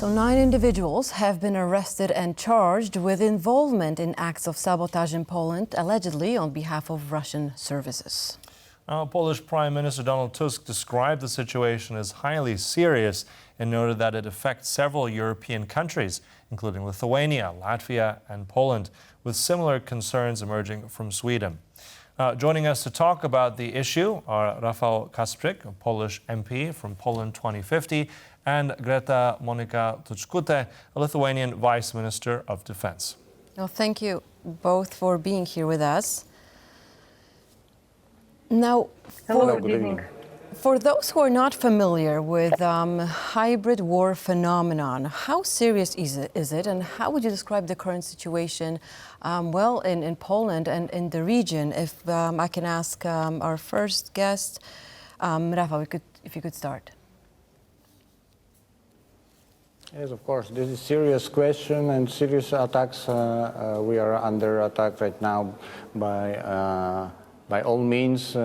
So 9 individuals have been arrested and charged with involvement in acts of sabotage in Poland, allegedly on behalf of Russian services. Polish Prime Minister Donald Tusk described the situation as highly serious and noted that it affects several European countries, including Lithuania, Latvia and Poland, with similar concerns emerging from Sweden. Joining us to talk about the issue are Rafał Kasprzyk, a Polish MP from Poland 2050, and Greta Monika Tučkutė, a Lithuanian Vice-Minister of Defense. Well, thank you both for being here with us. Now, for those who are not familiar with hybrid war phenomenon, how serious is it, and how would you describe the current situation, in Poland and in the region? If I can ask our first guest, Rafał, if you could start. Yes, of course. This is a serious question and serious attacks. We are under attack right now by all means.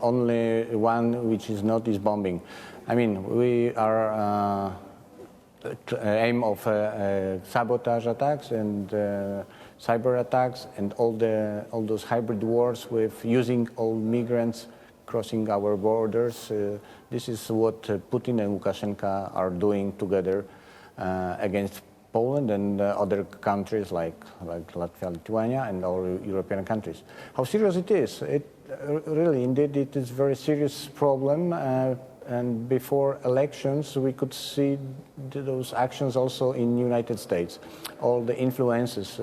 Only one which is not is bombing. I mean, we are aim of sabotage attacks and cyber attacks and all those hybrid wars with using all migrants crossing our borders. This is what Putin and Lukashenko are doing together against Poland and other countries like Latvia, Lithuania, and all European countries. How serious it is? Really, indeed, it is a very serious problem. And before elections, we could see those actions also in the United States. All the influences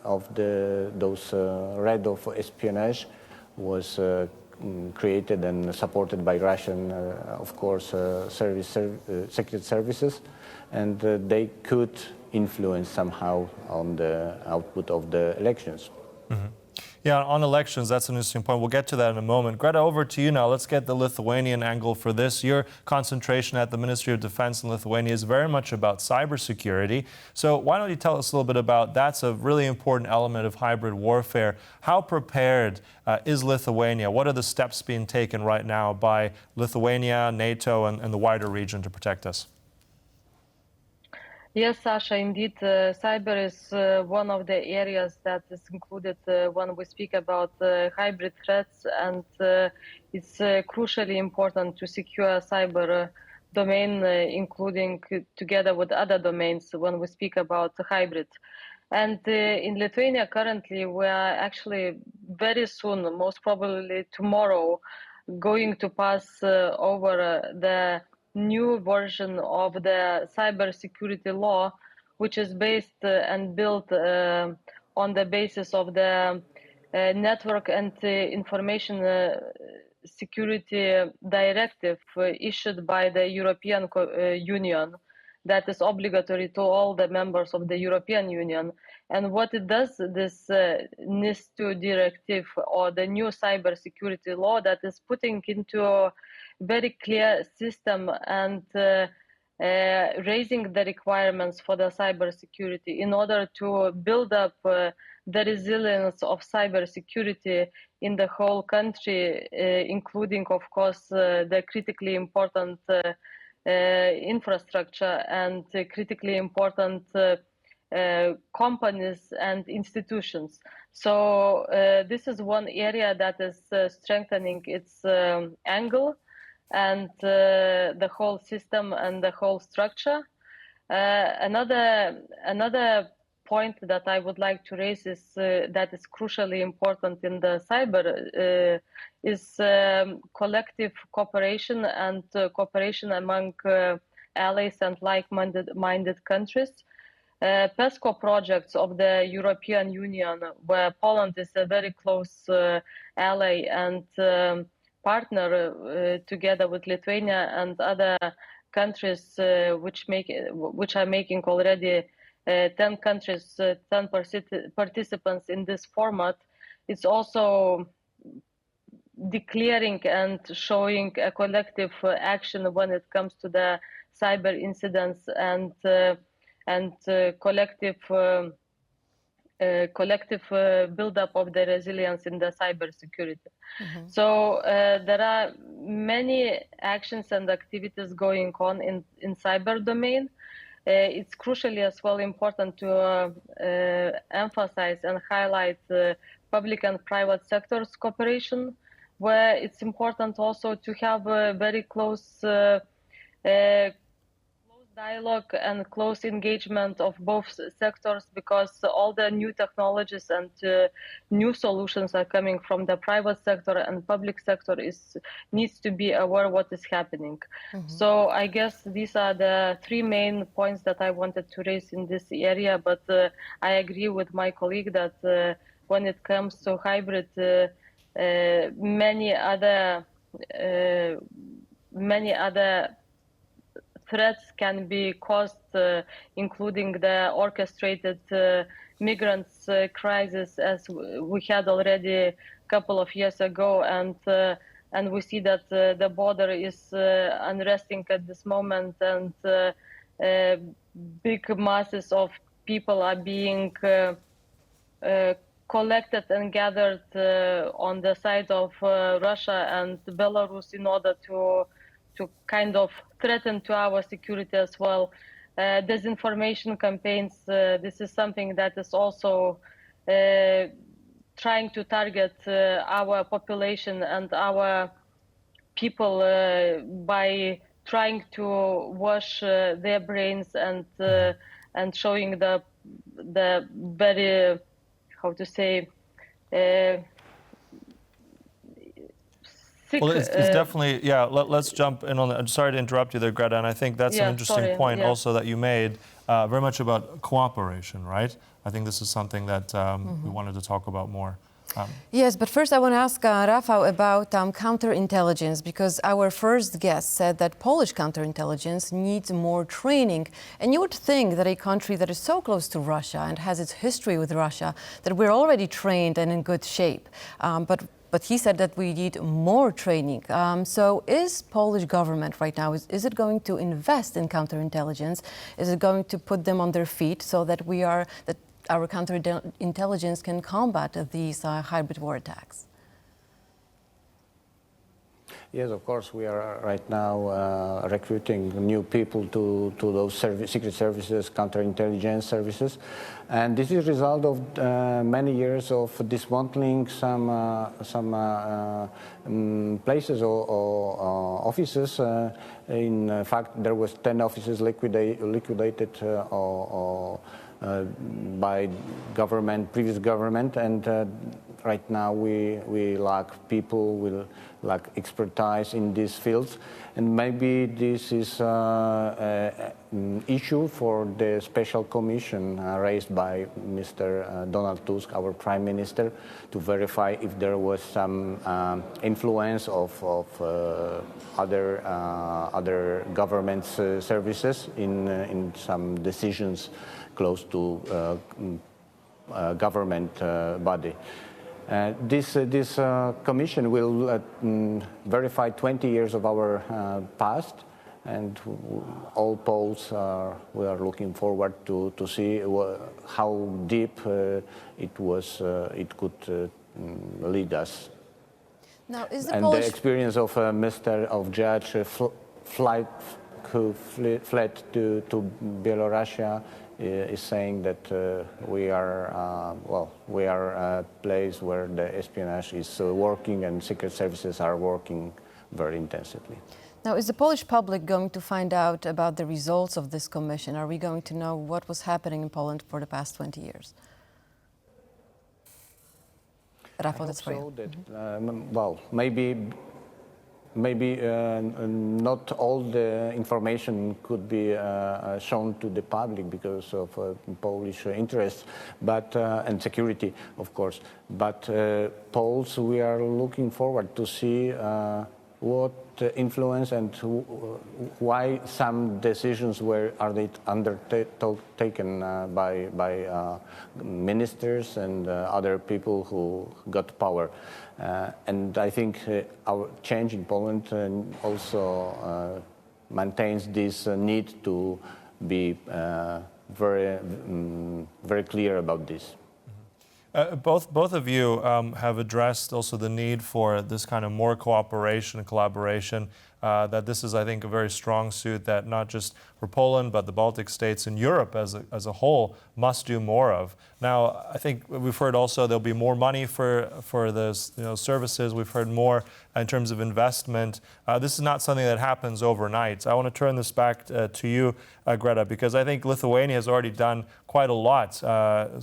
of those red of espionage was created and supported by Russian, of course, secret services, and they could influence somehow on the output of the elections. Mm-hmm. Yeah, on elections, that's an interesting point. We'll get to that in a moment. Greta, over to you now. Let's get the Lithuanian angle for this. Your concentration at the Ministry of Defense in Lithuania is very much about cybersecurity. So why don't you tell us a little bit about that's a really important element of hybrid warfare. How prepared is Lithuania? What are the steps being taken right now by Lithuania, NATO, and the wider region to protect us? Yes, Sasha, indeed, cyber is one of the areas that is included when we speak about hybrid threats, and it's crucially important to secure cyber domain, including together with other domains when we speak about hybrid. And in Lithuania currently, we are actually very soon, most probably tomorrow, going to pass over the new version of the cybersecurity law, which is based and built on the basis of the Network and Information Security Directive issued by the European Union, that is obligatory to all the members of the European Union. And what it does, this NIS2 directive, or the new cybersecurity law, that is putting into a very clear system and raising the requirements for the cybersecurity in order to build up the resilience of cybersecurity in the whole country, including, of course, the critically important infrastructure and critically important companies and institutions. So this is one area that is strengthening its angle and the whole system and the whole structure. Another point that I would like to raise is that is crucially important in the cyber is collective cooperation and cooperation among allies and like-minded countries. PESCO projects of the European Union, where Poland is a very close ally and partner together with Lithuania and other countries which are making already 10 countries, 10 participants in this format. It's also declaring and showing a collective action when it comes to the cyber incidents and collective collective buildup of the resilience in the cybersecurity. So there are many actions and activities going on in cyber domain. It's crucially as well important to emphasize and highlight public and private sectors cooperation, where it's important also to have a very close dialogue and close engagement of both sectors, because all the new technologies and new solutions are coming from the private sector, and public sector needs to be aware what is happening. So I guess these are the three main points that I wanted to raise in this area, but I agree with my colleague that when it comes to hybrid, many other threats can be caused, including the orchestrated migrants crisis, as we had already a couple of years ago, and we see that the border is unresting at this moment, and big masses of people are being collected and gathered on the side of Russia and Belarus in order to kind of threaten to our security as well. Disinformation campaigns, this is something that is also trying to target our population and our people by trying to wash their brains and showing the very, how to say, well, it's definitely, yeah, let's jump in on that. I'm sorry to interrupt you there, Greta, and I think that's an interesting point also that you made, very much about cooperation, right? I think this is something that we wanted to talk about more. Yes, but first I want to ask Rafał about counterintelligence, because our first guest said that Polish counterintelligence needs more training. And you would think that a country that is so close to Russia and has its history with Russia, that we're already trained and in good shape. But he said that we need more training. So is Polish government right now, is it going to invest in counterintelligence? Is it going to put them on their feet so that our counterintelligence can combat these hybrid war attacks? Yes, of course, we are right now recruiting new people to those secret services, counterintelligence services. And this is a result of many years of dismantling some places or offices. In fact, there was 10 offices liquidated by previous government, and right now we lack people, we lack expertise in these fields, and maybe this is an issue for the special commission raised by Mr. Donald Tusk, our Prime Minister, to verify if there was some influence of other government services in some decisions close to government body. This commission will verify 20 years of our past, and all Poles we are looking forward to see how deep it could lead us. Now, is the and Polish... the experience of Judge who fled to Belarus is saying that we are a place where the espionage is working and secret services are working very intensively. Now, is the Polish public going to find out about the results of this commission? Are we going to know what was happening in Poland for the past 20 years? Rafał, that's for you. Well, maybe not all the information could be shown to the public because of Polish interests, but and security, of course. But Poles, we are looking forward to see what influence and why some decisions are they undertaken by ministers and other people who got power. And I think our change in Poland also maintains this need to be very clear about this. Both of you have addressed also the need for this kind of more cooperation and collaboration, that this is, I think, a very strong suit that not just for Poland, but the Baltic states and Europe as a whole must do more of. Now, I think we've heard also there'll be more money for the services. We've heard more in terms of investment. This is not something that happens overnight. I want to turn this back to you, Greta, because I think Lithuania has already done quite a lot,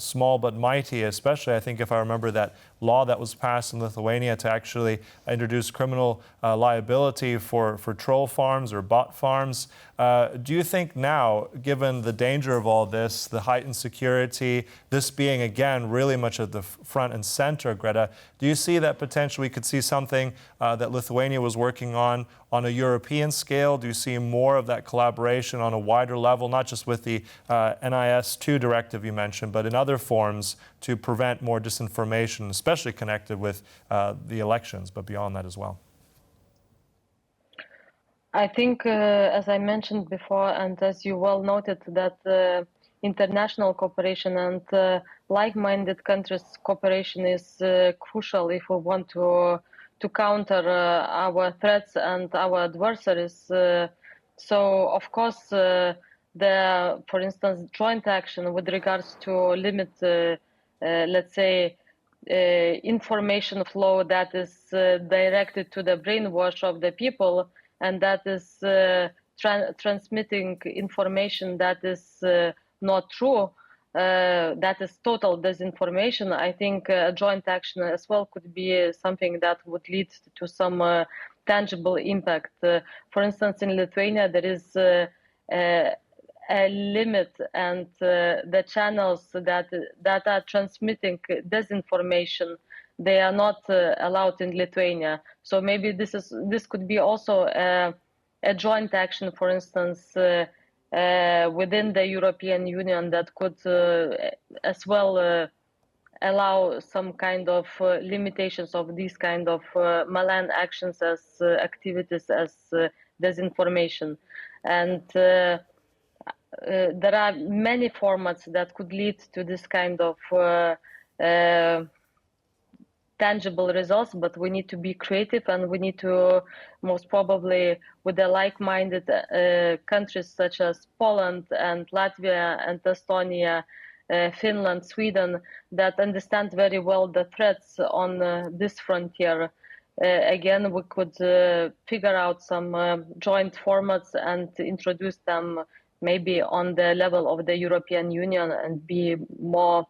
small but mighty, especially, I think, if I remember that law that was passed in Lithuania to actually introduce criminal liability for troll farms or bot farms. Do you think now, given the danger of all this, the heightened security, this being, again, really much at the front and center, Greta, do you see that potentially we could see something that Lithuania was working on a European scale? Do you see more of that collaboration on a wider level, not just with the NIS2 directive you mentioned, but in other forms to prevent more disinformation, especially connected with the elections, but beyond that as well? I think, as I mentioned before, and as you well noted, that international cooperation and like-minded countries' cooperation is crucial if we want to counter our threats and our adversaries. So, of course, for instance, joint action with regards to limit, let's say, information flow that is directed to the brainwash of the people, and that is transmitting information that is not true, that is total disinformation. I think joint action as well could be something that would lead to some tangible impact. For instance, in Lithuania, there is a limit, and the channels that are transmitting disinformation, they are not allowed in Lithuania. So maybe this could be also a joint action, for instance, within the European Union that could as well allow some kind of limitations of these kind of malign actions as activities as disinformation. And there are many formats that could lead to this kind of tangible results, but we need to be creative, and we need to, most probably with the like-minded countries such as Poland and Latvia and Estonia, Finland, Sweden, that understand very well the threats on this frontier. Again, we could figure out some joint formats and introduce them maybe on the level of the European Union and be more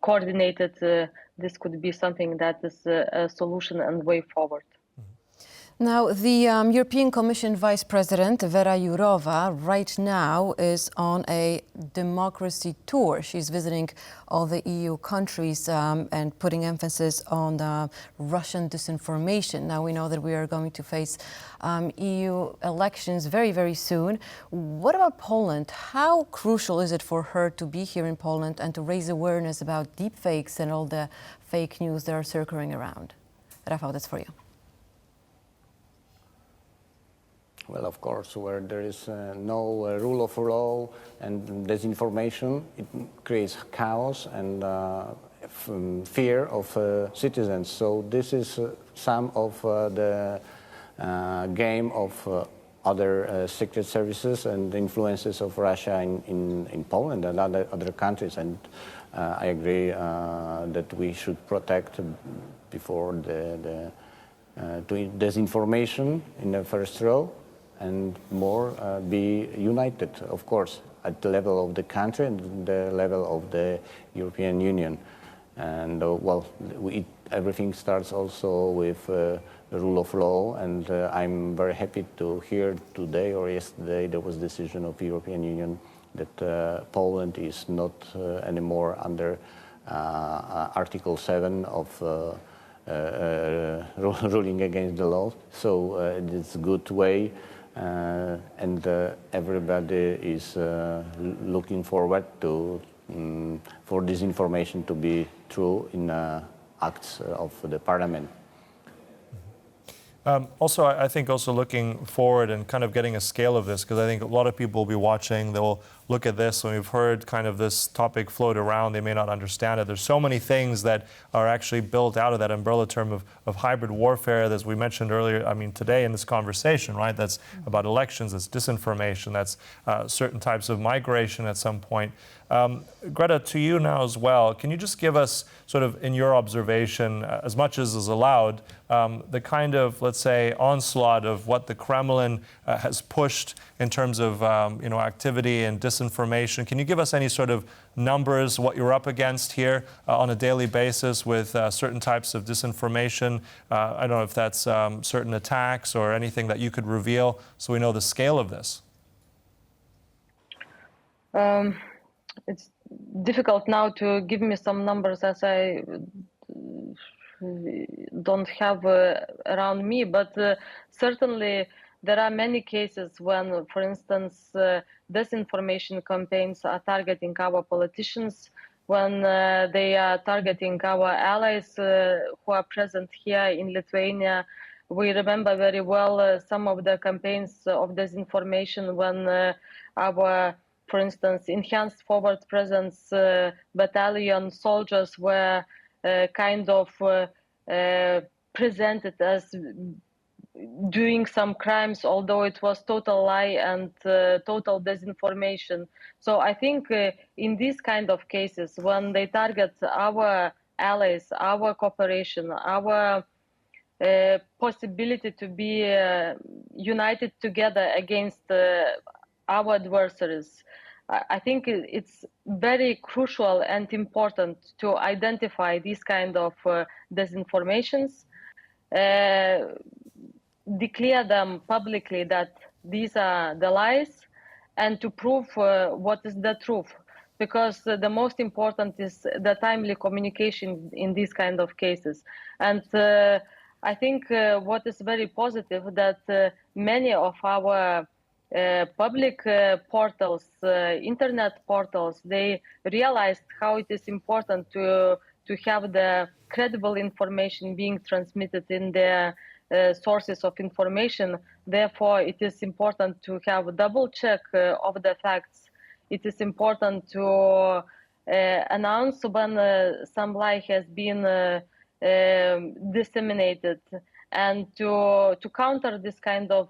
coordinated. This could be something that is a solution and way forward. Now, the European Commission Vice President, Vera Jourova, right now is on a democracy tour. She's visiting all the EU countries and putting emphasis on the Russian disinformation. Now, we know that we are going to face EU elections very, very soon. What about Poland? How crucial is it for her to be here in Poland and to raise awareness about deepfakes and all the fake news that are circling around? Rafał, that's for you. Well, of course, where there is no rule of law and disinformation, it creates chaos and fear of citizens. So this is some of the game of other secret services and influences of Russia in Poland and other countries. And I agree that we should protect before the disinformation in the first row, and more be united, of course, at the level of the country and the level of the European Union. And well, everything starts also with the rule of law, and I'm very happy to hear today or yesterday there was a decision of the European Union that Poland is not anymore under Article 7 of ruling against the law. So it's a good way. And everybody is looking forward to for this information to be true in acts of the parliament. Also, I think also looking forward and kind of getting a scale of this, because I think a lot of people will be watching, they'll look at this, and we've heard kind of this topic float around, they may not understand it. There's so many things that are actually built out of that umbrella term of hybrid warfare, as we mentioned earlier, I mean, today in this conversation, right? That's about elections, that's disinformation, that's certain types of migration at some point. Greta, to you now as well, can you just give us, sort of in your observation, as much as is allowed, the kind of, let's say, onslaught of what the Kremlin has pushed in terms of activity and disinformation? Can you give us any sort of numbers, what you're up against here on a daily basis with certain types of disinformation? I don't know if that's certain attacks or anything that you could reveal so we know the scale of this. It's difficult now to give me some numbers as I don't have around me, but certainly there are many cases when, for instance, disinformation campaigns are targeting our politicians, when they are targeting our allies who are present here in Lithuania. We remember very well some of the campaigns of disinformation when our, for instance, enhanced forward presence battalion soldiers were kind of presented as doing some crimes, although it was total lie and total disinformation. So I think in these kind of cases, when they target our allies, our cooperation, our possibility to be united together against our adversaries, I think it's very crucial and important to identify these kind of disinformations, declare them publicly that these are the lies, and to prove what is the truth. Because the most important is the timely communication in these kind of cases. And I think what is very positive that many of our public portals, internet portals, they realized how it is important to have the credible information being transmitted in their sources of information. Therefore, it is important to have a double check of the facts. It is important to announce when some lie has been disseminated, and to counter this kind of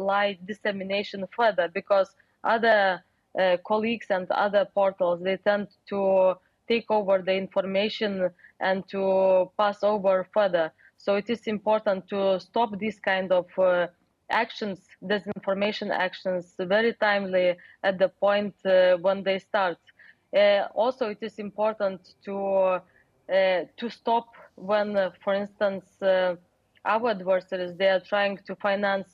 lie dissemination further, because other colleagues and other portals, they tend to take over the information and to pass over further. So it is important to stop this kind of actions, disinformation actions, very timely at the point when they start. Also, it is important to stop when, for instance, our adversaries, they are trying to finance,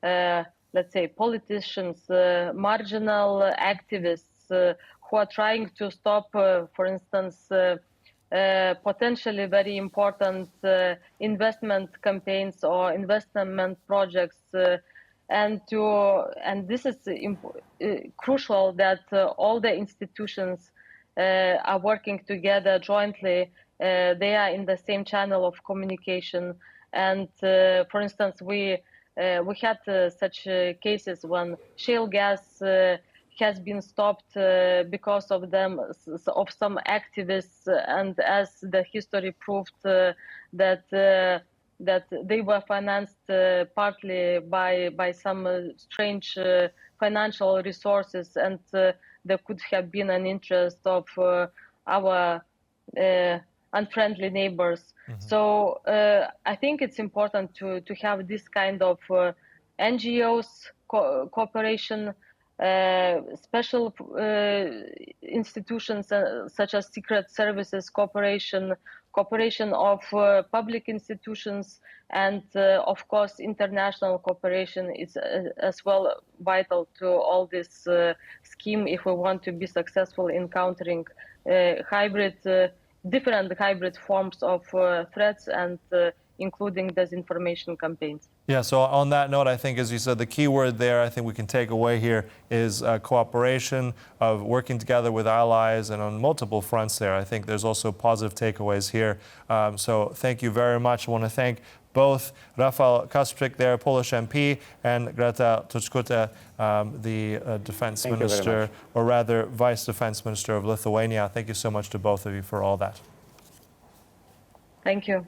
let's say, politicians, marginal activists who are trying to stop, for instance, potentially very important investment campaigns or investment projects, and this is crucial that all the institutions are working together jointly. They are in the same channel of communication. And for instance, we had such cases when shale gas has been stopped because of some activists, and as the history proved, that they were financed partly by some strange financial resources, and there could have been an interest of our unfriendly neighbors. Mm-hmm. So I think it's important to have this kind of NGOs cooperation, special institutions such as secret services cooperation of public institutions, and of course international cooperation is as well vital to all this scheme if we want to be successful in countering different hybrid forms of threats, and including disinformation campaigns. Yeah, so on that note, I think, as you said, the key word there I think we can take away here is cooperation, of working together with allies, and on multiple fronts there. I think there's also positive takeaways here. So thank you very much. I want to thank both Rafał Kasprzyk, their Polish MP, and Greta Tučkutė, the defense minister, or rather vice defense minister of Lithuania. Thank you so much to both of you for all that. Thank you.